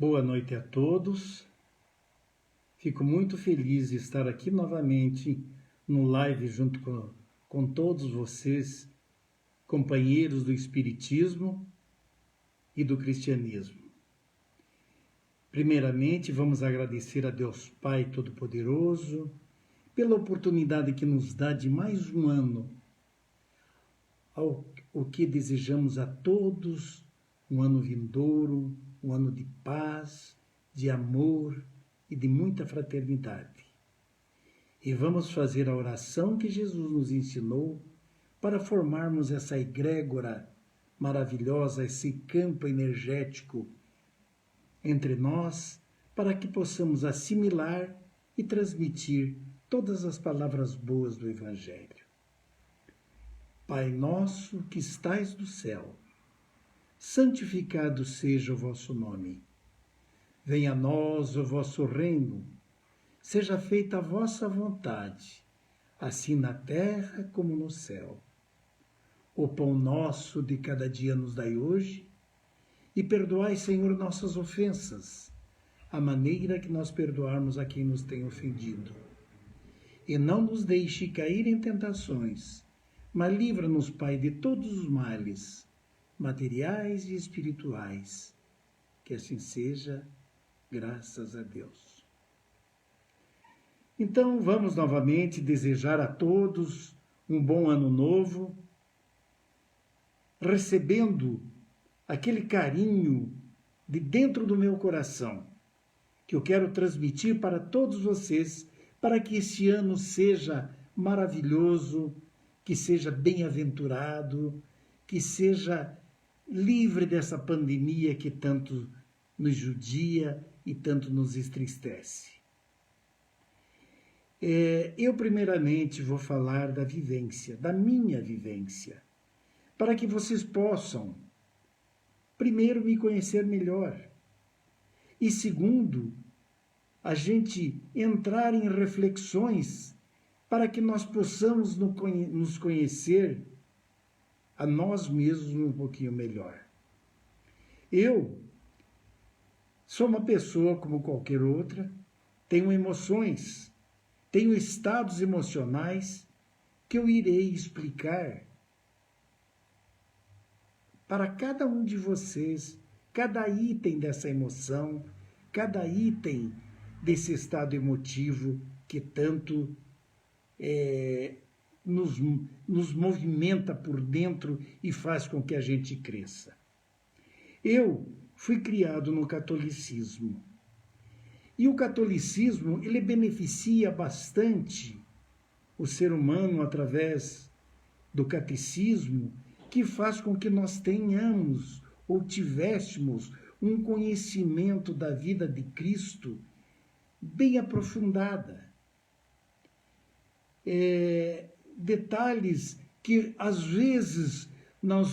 Boa noite a todos. Fico muito feliz de estar aqui novamente no live junto com todos vocês, companheiros do Espiritismo e do Cristianismo. Primeiramente, vamos agradecer a Deus Pai Todo-Poderoso pela oportunidade que nos dá de mais um ano, o que desejamos a todos um ano vindouro, um ano de paz, de amor e de muita fraternidade. E vamos fazer a oração que Jesus nos ensinou para formarmos essa egrégora maravilhosa, esse campo energético entre nós, para que possamos assimilar e transmitir todas as palavras boas do Evangelho. Pai nosso que estais no céu, santificado seja o vosso nome. Venha a nós o vosso reino, seja feita a vossa vontade, assim na terra como no céu. O pão nosso de cada dia nos dai hoje, e perdoai, Senhor, nossas ofensas, à maneira que nós perdoarmos a quem nos tem ofendido. E não nos deixe cair em tentações, mas livra-nos, Pai, de todos os males, materiais e espirituais. Que assim seja, graças a Deus. Então, vamos novamente desejar a todos um bom ano novo, recebendo aquele carinho de dentro do meu coração, que eu quero transmitir para todos vocês, para que este ano seja maravilhoso, que seja bem-aventurado, que seja livre dessa pandemia que tanto nos judia e tanto nos entristece. Eu primeiramente vou falar da vivência, da minha vivência, para que vocês possam, primeiro, me conhecer melhor e, segundo, a gente entrar em reflexões para que nós possamos nos conhecer a nós mesmos um pouquinho melhor. Eu sou uma pessoa como qualquer outra, tenho emoções, tenho estados emocionais que eu irei explicar para cada um de vocês, cada item dessa emoção, cada item desse estado emotivo que tanto nos movimenta por dentro e faz com que a gente cresça. Eu fui criado no catolicismo. E o catolicismo, ele beneficia bastante o ser humano através do catecismo, que faz com que nós tenhamos ou tivéssemos um conhecimento da vida de Cristo bem aprofundada. Detalhes que, às vezes, no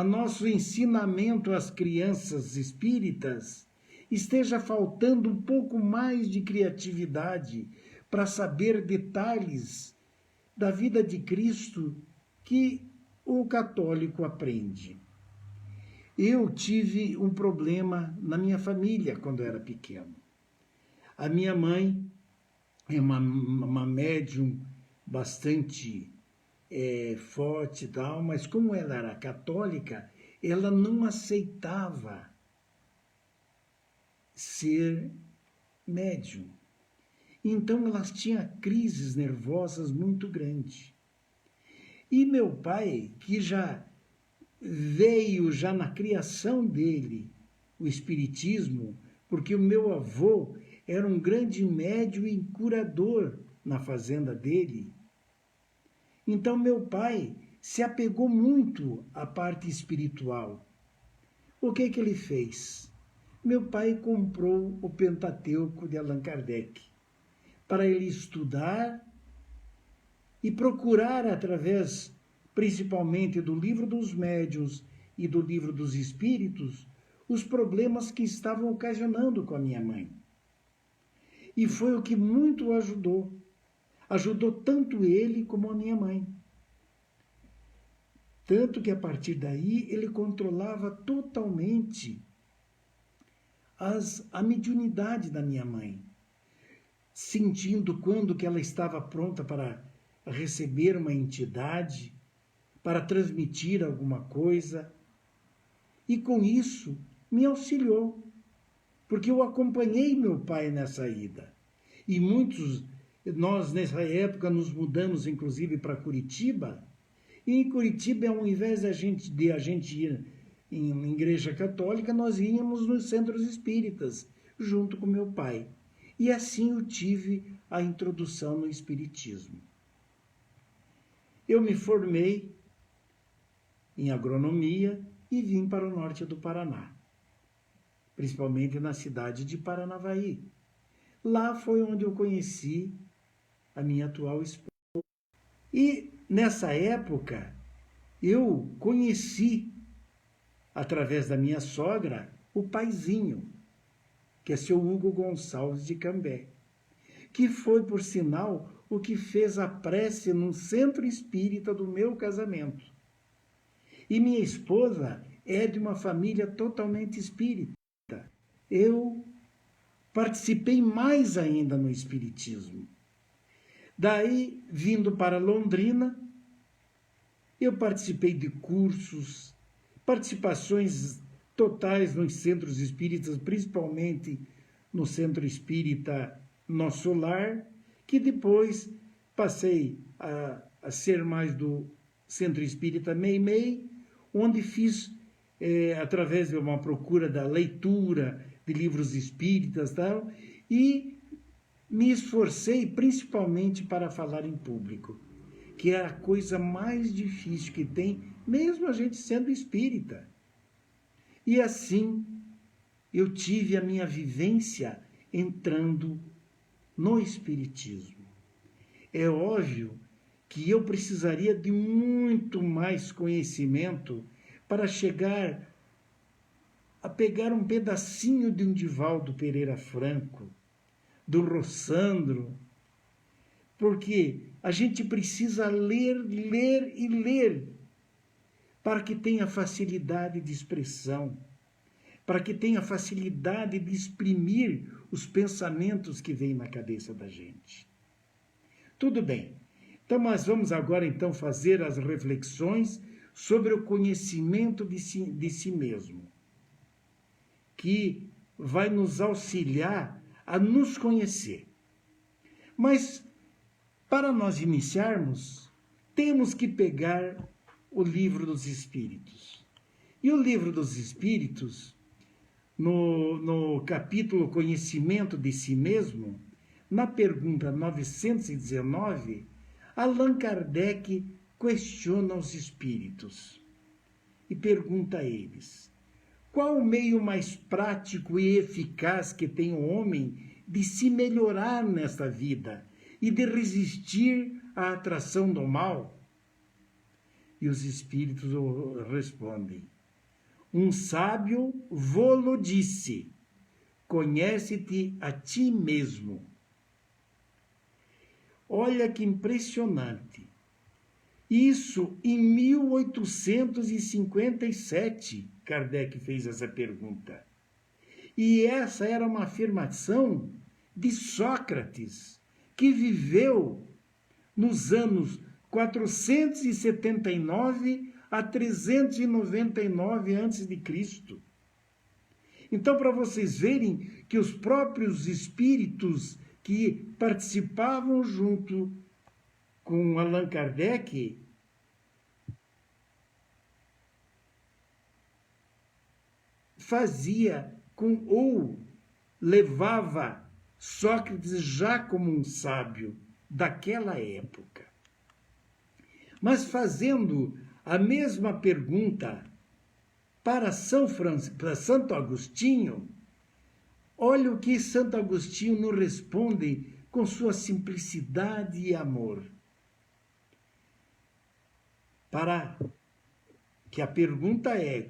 nosso ensinamento às crianças espíritas, esteja faltando um pouco mais de criatividade para saber detalhes da vida de Cristo que o católico aprende. Eu tive um problema na minha família quando eu era pequeno. A minha mãe é uma médium bastante forte e tal, mas como ela era católica, ela não aceitava ser médium. Então ela tinha crises nervosas muito grandes. E meu pai, que já veio na criação dele o espiritismo, porque o meu avô era um grande médium e curador na fazenda dele. Então meu pai se apegou muito à parte espiritual. O que ele fez? Meu pai comprou o Pentateuco de Allan Kardec para ele estudar e procurar, através principalmente do Livro dos Médiuns e do Livro dos Espíritos, os problemas que estavam ocasionando com a minha mãe. E foi o que muito o ajudou. Ajudou tanto ele como a minha mãe. Tanto que, a partir daí, ele controlava totalmente a mediunidade da minha mãe, sentindo quando que ela estava pronta para receber uma entidade, para transmitir alguma coisa, e com isso me auxiliou, porque eu acompanhei meu pai nessa ida. E nós nessa época nos mudamos inclusive para Curitiba, e em Curitiba, ao invés de a gente ir em igreja católica, nós íamos nos centros espíritas, junto com meu pai. E assim eu tive a introdução no espiritismo. Eu me formei em agronomia e vim para o norte do Paraná, principalmente na cidade de Paranavaí. Lá foi onde eu conheci a minha atual esposa. E nessa época eu conheci, através da minha sogra, o paizinho, que é seu Hugo Gonçalves de Cambé, que foi, por sinal, o que fez a prece no centro espírita do meu casamento. E minha esposa é de uma família totalmente espírita. Eu participei mais ainda no espiritismo. Daí, vindo para Londrina, eu participei de cursos, participações totais nos centros espíritas, principalmente no Centro Espírita Nosso Lar, que depois passei a ser mais do Centro Espírita Meimei, onde fiz, através de uma procura da leitura de livros espíritas e tal, e me esforcei principalmente para falar em público, que é a coisa mais difícil que tem, mesmo a gente sendo espírita. E assim eu tive a minha vivência entrando no espiritismo. É óbvio que eu precisaria de muito mais conhecimento para chegar a pegar um pedacinho de um Divaldo Pereira Franco, do Rossandro, porque a gente precisa ler, ler e ler para que tenha facilidade de expressão, para que tenha facilidade de exprimir os pensamentos que vêm na cabeça da gente. Tudo bem. Então, nós vamos agora então fazer as reflexões sobre o conhecimento de si mesmo, que vai nos auxiliar a nos conhecer. Mas, para nós iniciarmos, temos que pegar o Livro dos Espíritos. E o Livro dos Espíritos, no capítulo Conhecimento de Si Mesmo, na pergunta 919, Allan Kardec questiona os espíritos e pergunta a eles: qual o meio mais prático e eficaz que tem o homem de se melhorar nesta vida e de resistir à atração do mal? E os espíritos respondem: um sábio vô-lo disse, conhece-te a ti mesmo. Olha que impressionante. Isso em 1857, Kardec fez essa pergunta. E essa era uma afirmação de Sócrates, que viveu nos anos 479 a 399 a.C. Então, para vocês verem que os próprios espíritos que participavam junto com Allan Kardec fazia ou levava Sócrates já como um sábio daquela época. Mas fazendo a mesma pergunta para Santo Agostinho, olha o que Santo Agostinho nos responde com sua simplicidade e amor. Que a pergunta é: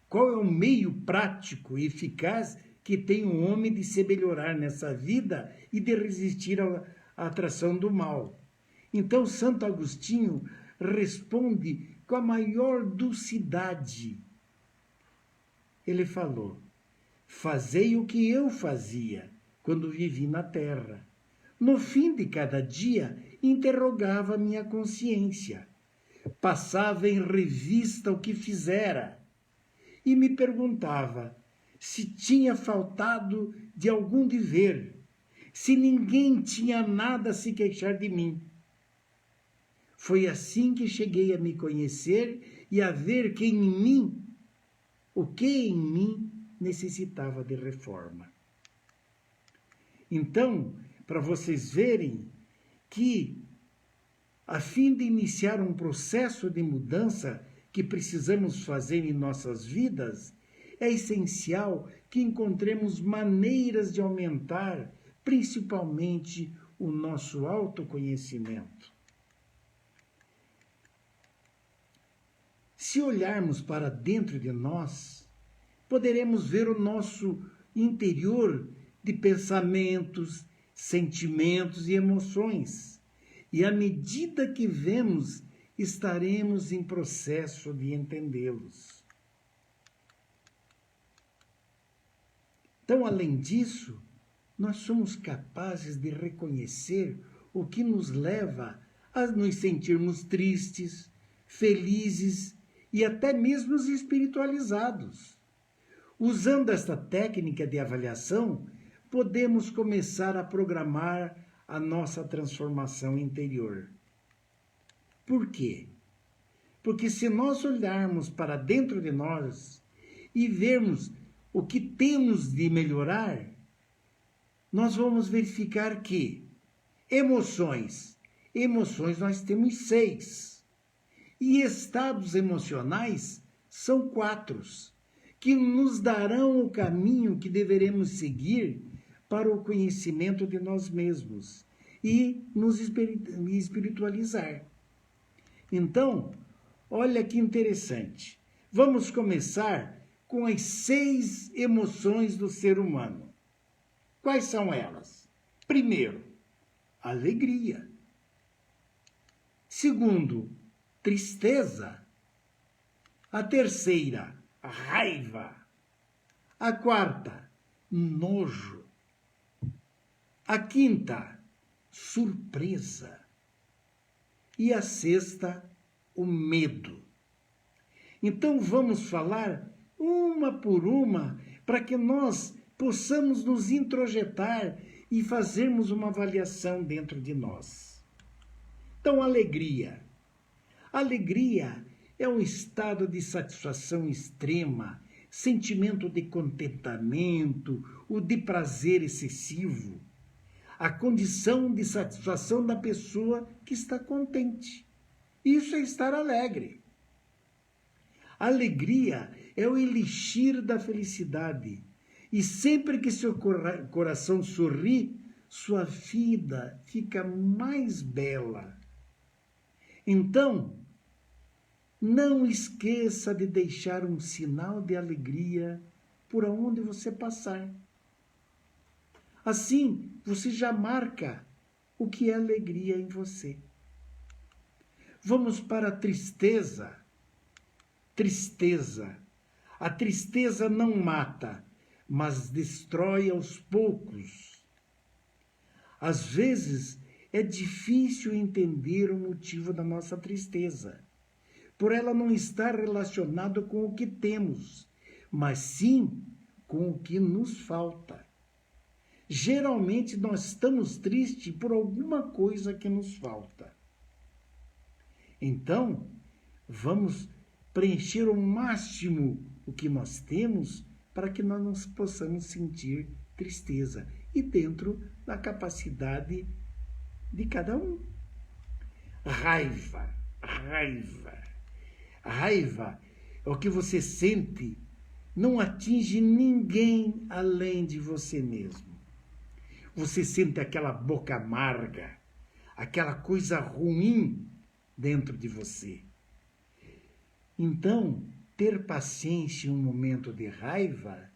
qual é o meio prático e eficaz que tem um homem de se melhorar nessa vida e de resistir à atração do mal? Então, Santo Agostinho responde com a maior dulcidade. Ele falou: fazei o que eu fazia quando vivi na terra. No fim de cada dia, interrogava minha consciência. Passava em revista o que fizera e me perguntava se tinha faltado de algum dever, se ninguém tinha nada a se queixar de mim. Foi assim que cheguei a me conhecer e a ver que em mim, o que em mim necessitava de reforma. Então, para vocês verem que, a fim de iniciar um processo de mudança que precisamos fazer em nossas vidas, é essencial que encontremos maneiras de aumentar, principalmente, o nosso autoconhecimento. Se olharmos para dentro de nós, poderemos ver o nosso interior de pensamentos, sentimentos e emoções. E à medida que vemos, estaremos em processo de entendê-los. Então, além disso, nós somos capazes de reconhecer o que nos leva a nos sentirmos tristes, felizes e até mesmo espiritualizados. Usando esta técnica de avaliação, podemos começar a programar a nossa transformação interior. Por quê? Porque se nós olharmos para dentro de nós e vermos o que temos de melhorar, nós vamos verificar que emoções nós temos 6. E estados emocionais são 4, que nos darão o caminho que deveremos seguir para o conhecimento de nós mesmos e nos espiritualizar. Então, olha que interessante. Vamos começar com as 6 emoções do ser humano. Quais são elas? Primeiro, alegria. Segundo, tristeza. A terceira, raiva. A quarta, nojo. A quinta, surpresa. E a sexta, o medo. Então vamos falar uma por uma para que nós possamos nos introjetar e fazermos uma avaliação dentro de nós. Então, alegria. Alegria é um estado de satisfação extrema, sentimento de contentamento, o de prazer excessivo, a condição de satisfação da pessoa que está contente. Isso é estar alegre. Alegria é o elixir da felicidade. E sempre que seu coração sorri, sua vida fica mais bela. Então, não esqueça de deixar um sinal de alegria por onde você passar. Assim, você já marca o que é alegria em você. Vamos para a tristeza. Tristeza. A tristeza não mata, mas destrói aos poucos. Às vezes, é difícil entender o motivo da nossa tristeza, por ela não estar relacionada com o que temos, mas sim com o que nos falta. Geralmente, nós estamos tristes por alguma coisa que nos falta. Então, vamos preencher ao máximo o que nós temos para que nós não possamos sentir tristeza e dentro da capacidade de cada um. Raiva. Raiva é o que você sente, não atinge ninguém além de você mesmo. Você sente aquela boca amarga, aquela coisa ruim dentro de você. Então, ter paciência em um momento de raiva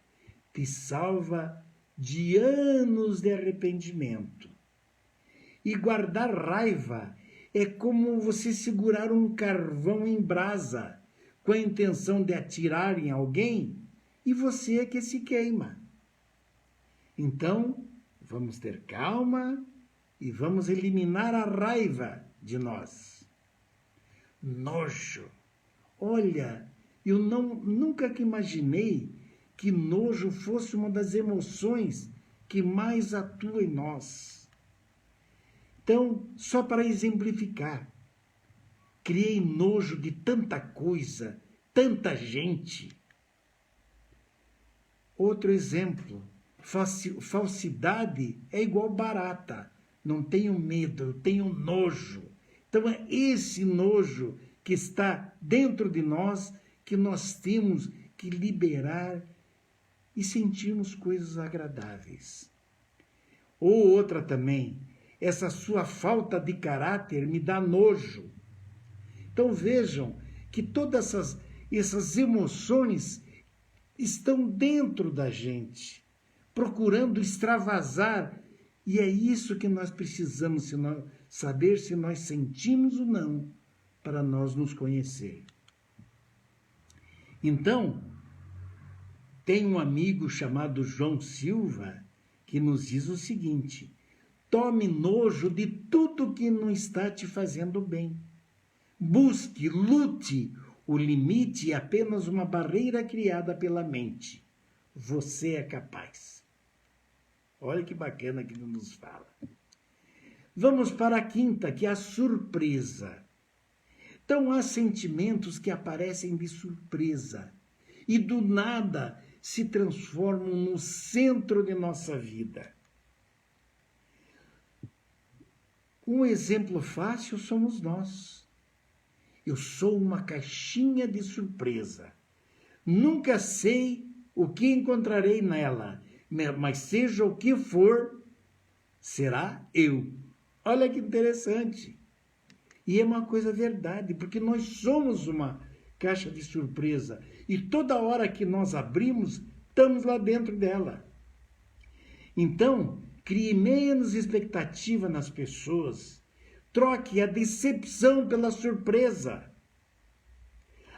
te salva de anos de arrependimento. E guardar raiva É como você segurar um carvão em brasa, com a intenção de atirar em alguém, e você é que se queima. Então, vamos ter calma e vamos eliminar a raiva de nós. Nojo. Olha, eu nunca que imaginei que nojo fosse uma das emoções que mais atua em nós. Então, só para exemplificar, criei nojo de tanta coisa, tanta gente. Outro exemplo, falsidade é igual barata. Não tenho medo, eu tenho nojo. Então é esse nojo que está dentro de nós que nós temos que liberar e sentirmos coisas agradáveis. Ou outra também, essa sua falta de caráter me dá nojo. Então vejam que todas essas emoções estão dentro da gente, procurando extravasar. E é isso que nós precisamos saber se nós sentimos ou não, para nós nos conhecer. Então, tem um amigo chamado João Silva que nos diz o seguinte: tome nojo de tudo que não está te fazendo bem. Busque, lute. O limite é apenas uma barreira criada pela mente. Você é capaz. Olha que bacana que ele nos fala. Vamos para a quinta, que é a surpresa. Então, há sentimentos que aparecem de surpresa e do nada se transformam no centro de nossa vida. Um exemplo fácil somos nós. Eu sou uma caixinha de surpresa. Nunca sei o que encontrarei nela, mas seja o que for, será eu. Olha que interessante. E é uma coisa verdade, porque nós somos uma caixa de surpresa. E toda hora que nós abrimos, estamos lá dentro dela. Então, crie menos expectativa nas pessoas. Troque a decepção pela surpresa.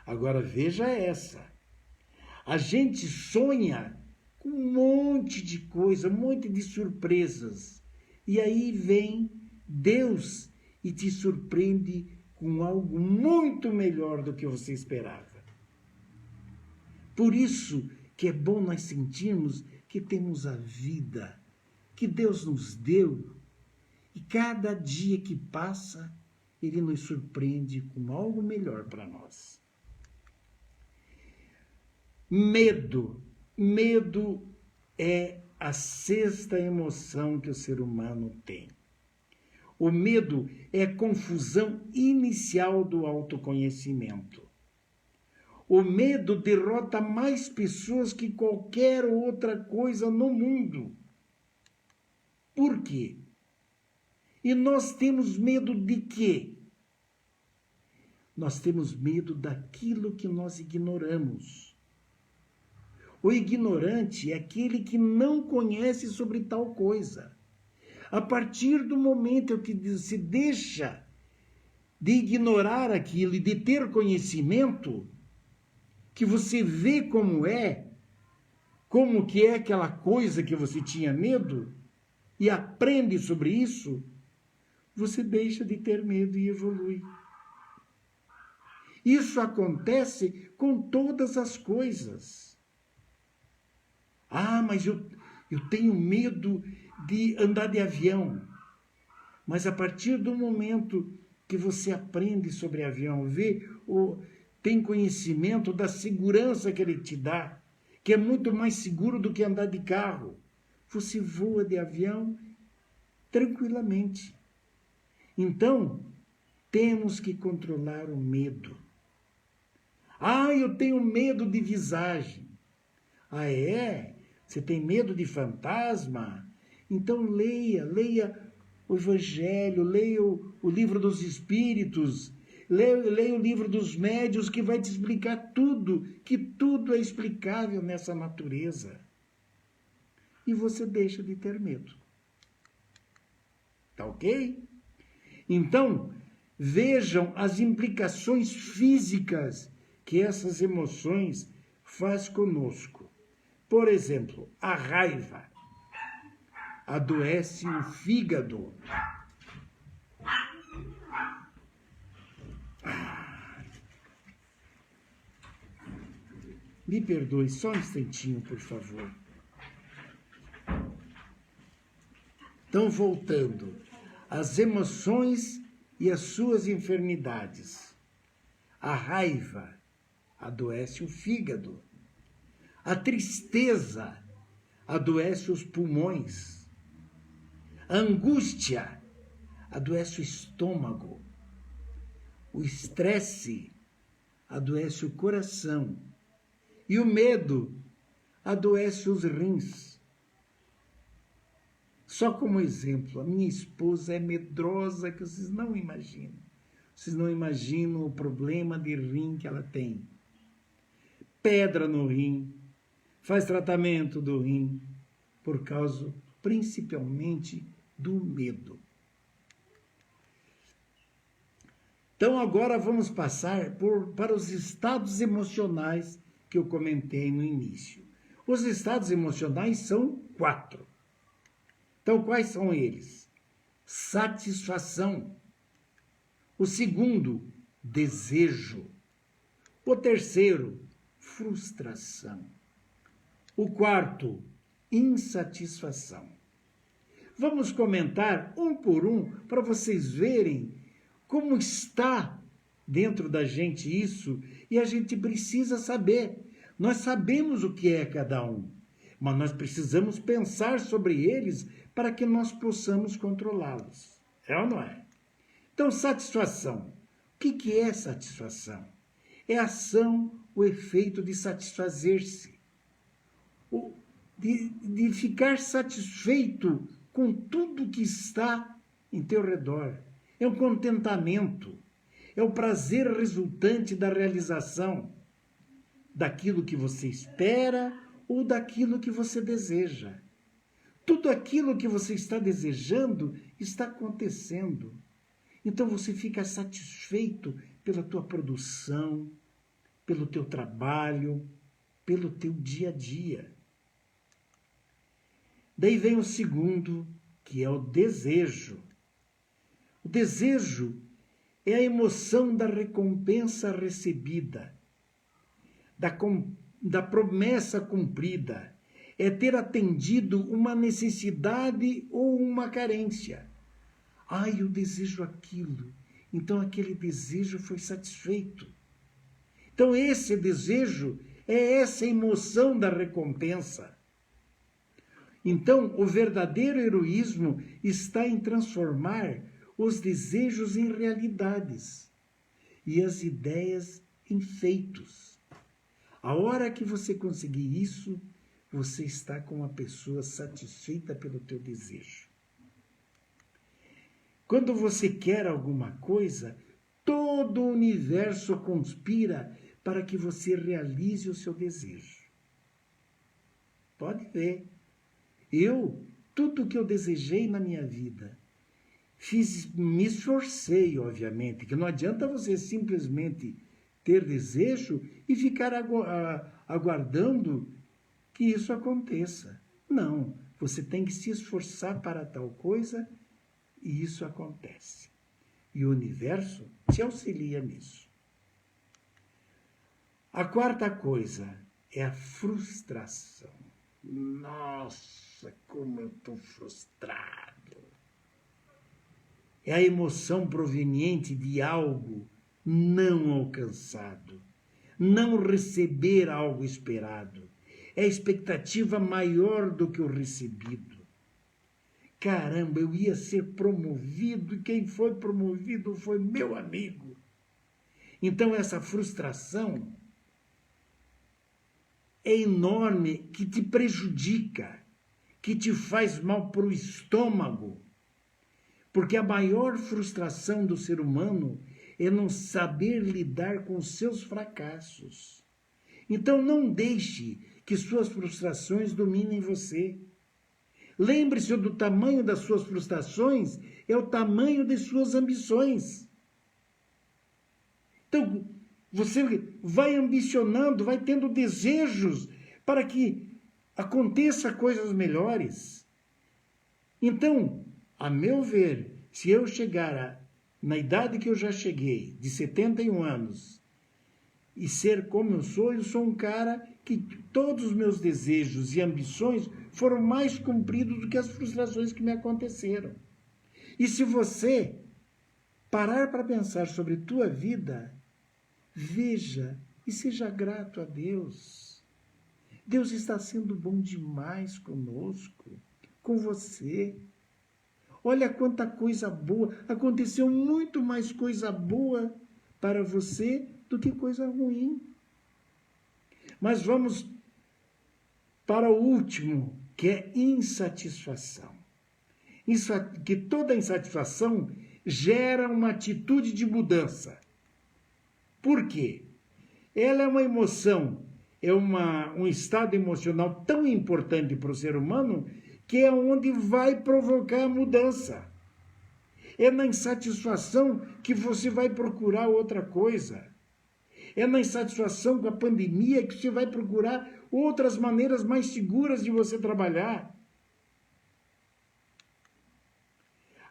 Agora veja essa. A gente sonha com um monte de coisa, um monte de surpresas. E aí vem Deus e te surpreende com algo muito melhor do que você esperava. Por isso que é bom nós sentirmos que temos a vida que Deus nos deu. E cada dia que passa, Ele nos surpreende com algo melhor para nós. Medo. Medo é a sexta emoção que o ser humano tem. O medo é a confusão inicial do autoconhecimento. O medo derrota mais pessoas que qualquer outra coisa no mundo. Por quê? E nós temos medo de quê? Nós temos medo daquilo que nós ignoramos. O ignorante é aquele que não conhece sobre tal coisa. A partir do momento que se deixa de ignorar aquilo e de ter conhecimento, que você vê como que é aquela coisa que você tinha medo, e aprende sobre isso, você deixa de ter medo e evolui. Isso acontece com todas as coisas. Ah, mas eu tenho medo de andar de avião. Mas a partir do momento que você aprende sobre avião, tem conhecimento da segurança que ele te dá, que é muito mais seguro do que andar de carro, você voa de avião tranquilamente. Então, temos que controlar o medo. Ah, eu tenho medo de visagem. Ah, é? Você tem medo de fantasma? Então leia o Evangelho, leia o livro dos Espíritos, leia o livro dos Médiuns, que vai te explicar tudo, que tudo é explicável nessa natureza. E você deixa de ter medo. Tá ok? Então, vejam as implicações físicas que essas emoções faz conosco. Por exemplo, a raiva adoece o fígado. Me perdoe, só um instantinho, por favor. Então, voltando, as emoções e as suas enfermidades. A raiva adoece o fígado. A tristeza adoece os pulmões. A angústia adoece o estômago. O estresse adoece o coração. E o medo adoece os rins. Só como exemplo, a minha esposa é medrosa que vocês não imaginam. Vocês não imaginam o problema de rim que ela tem. Pedra no rim, faz tratamento do rim, por causa principalmente do medo. Então agora vamos passar para os estados emocionais que eu comentei no início. Os estados emocionais são 4. Então, quais são eles? Satisfação. O segundo, desejo. O terceiro, frustração. O quarto, insatisfação. Vamos comentar um por um para vocês verem como está dentro da gente isso, e a gente precisa saber. Nós sabemos o que é cada um, mas nós precisamos pensar sobre eles para que nós possamos controlá-los. É ou não é? Então, satisfação. O que é satisfação? É a ação, o efeito de satisfazer-se. De ficar satisfeito com tudo que está em teu redor. É um contentamento. É o prazer resultante da realização daquilo que você espera ou daquilo que você deseja. Tudo aquilo que você está desejando está acontecendo. Então você fica satisfeito pela tua produção, pelo teu trabalho, pelo teu dia a dia. Daí vem o segundo, que é o desejo. O desejo é a emoção da recompensa recebida, da promessa cumprida, é ter atendido uma necessidade ou uma carência. Ai, eu desejo aquilo, então aquele desejo foi satisfeito. Então esse desejo é essa emoção da recompensa. Então o verdadeiro heroísmo está em transformar os desejos em realidades e as ideias em feitos. A hora que você conseguir isso, você está com uma pessoa satisfeita pelo teu desejo. Quando você quer alguma coisa, todo o universo conspira para que você realize o seu desejo. Pode ver. Tudo que eu desejei na minha vida, me esforcei, obviamente, que não adianta você simplesmente ter desejo e ficar aguardando que isso aconteça. Não, você tem que se esforçar para tal coisa e isso acontece. E o universo te auxilia nisso. A quarta coisa é a frustração. Nossa, como eu estou frustrado. É a emoção proveniente de algo não alcançado, não receber algo esperado. É a expectativa maior do que o recebido. Caramba, eu ia ser promovido e quem foi promovido foi meu amigo. Então essa frustração é enorme, que te prejudica, que te faz mal para o estômago. Porque a maior frustração do ser humano é não saber lidar com os seus fracassos. Então não deixe que suas frustrações dominem você. Lembre-se do tamanho das suas frustrações, é o tamanho de suas ambições. Então, você vai ambicionando, vai tendo desejos para que aconteça coisas melhores. Então, a meu ver, se eu chegar na idade que eu já cheguei, de 71 anos, e ser como eu sou um cara que todos os meus desejos e ambições foram mais cumpridos do que as frustrações que me aconteceram. E se você parar para pensar sobre tua vida, veja e seja grato a Deus. Deus está sendo bom demais conosco, com você. Olha quanta coisa boa. Aconteceu muito mais coisa boa para você do que coisa ruim. Mas vamos para o último, que é insatisfação. Que toda insatisfação gera uma atitude de mudança. Por quê? Ela é uma emoção, é um estado emocional tão importante para o ser humano que é onde vai provocar a mudança. É na insatisfação que você vai procurar outra coisa. É na insatisfação com a pandemia que você vai procurar outras maneiras mais seguras de você trabalhar.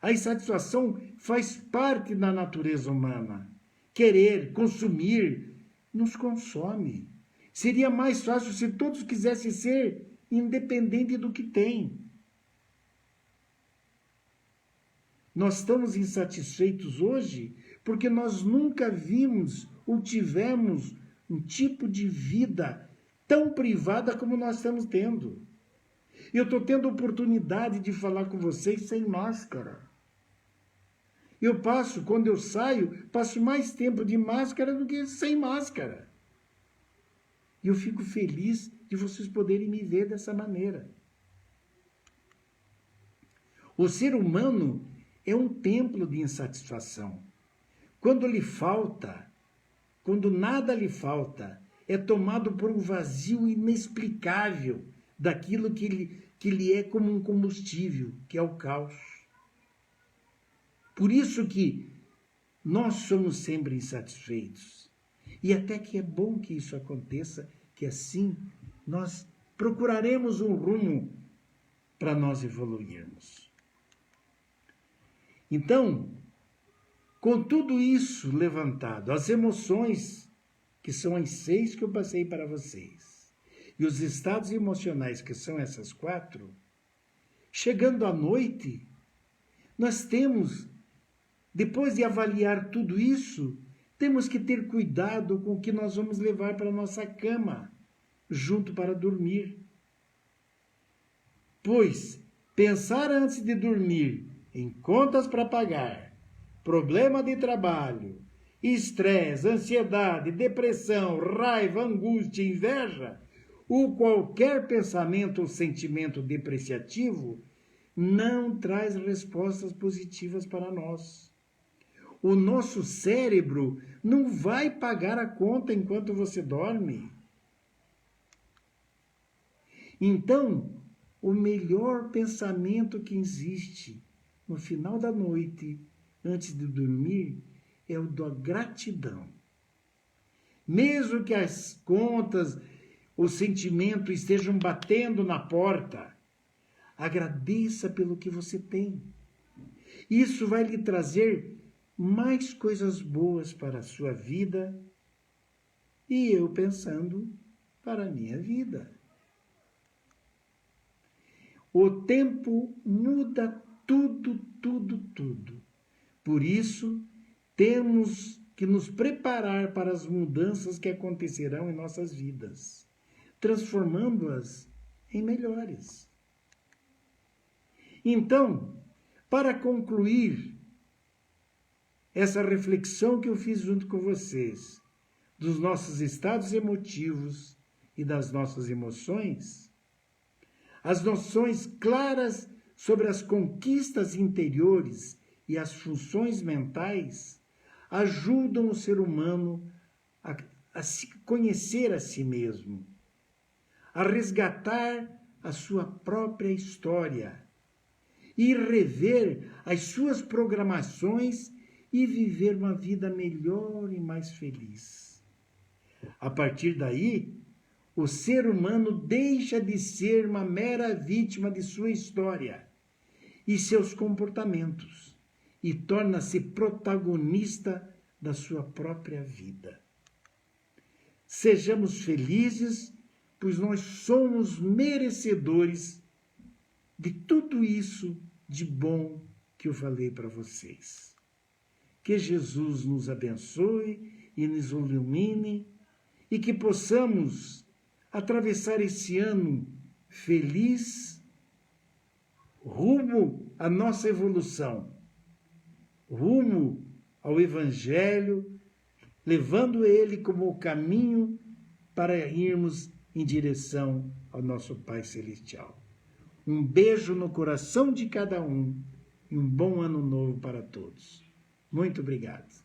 A insatisfação faz parte da natureza humana. Querer, consumir, nos consome. Seria mais fácil se todos quisessem ser independentes do que têm. Nós estamos insatisfeitos hoje porque nós nunca vimos ou tivemos um tipo de vida tão privada como nós estamos tendo. Eu estou tendo a oportunidade de falar com vocês sem máscara. Quando eu saio, passo mais tempo de máscara do que sem máscara. E eu fico feliz de vocês poderem me ver dessa maneira. O ser humano é um templo de insatisfação. Quando nada lhe falta, é tomado por um vazio inexplicável daquilo que lhe é como um combustível, que é o caos. Por isso que nós somos sempre insatisfeitos. E até que é bom que isso aconteça, que assim nós procuraremos um rumo para nós evoluirmos. Então, com tudo isso levantado, as emoções, que são as 6 que eu passei para vocês, e os estados emocionais, que são essas 4, chegando à noite, nós temos, depois de avaliar tudo isso, temos que ter cuidado com o que nós vamos levar para a nossa cama, junto para dormir. Pois, pensar antes de dormir em contas para pagar, problema de trabalho, estresse, ansiedade, depressão, raiva, angústia, inveja, ou qualquer pensamento ou sentimento depreciativo, não traz respostas positivas para nós. O nosso cérebro não vai pagar a conta enquanto você dorme. Então, o melhor pensamento que existe no final da noite, antes de dormir, é o da gratidão. Mesmo que as contas, o sentimento estejam batendo na porta, agradeça pelo que você tem. Isso vai lhe trazer mais coisas boas para a sua vida e eu pensando para a minha vida. O tempo muda tudo, tudo, tudo. Por isso, temos que nos preparar para as mudanças que acontecerão em nossas vidas, transformando-as em melhores. Então, para concluir essa reflexão que eu fiz junto com vocês, dos nossos estados emotivos e das nossas emoções, as noções claras sobre as conquistas interiores e as funções mentais ajudam o ser humano a se conhecer a si mesmo, a resgatar a sua própria história e rever as suas programações e viver uma vida melhor e mais feliz. A partir daí, o ser humano deixa de ser uma mera vítima de sua história e seus comportamentos e torna-se protagonista da sua própria vida. Sejamos felizes, pois nós somos merecedores de tudo isso de bom que eu falei para vocês. Que Jesus nos abençoe e nos ilumine e que possamos atravessar esse ano feliz rumo à nossa evolução, rumo ao Evangelho, levando ele como o caminho para irmos em direção ao nosso Pai Celestial. Um beijo no coração de cada um e um bom ano novo para todos. Muito obrigado.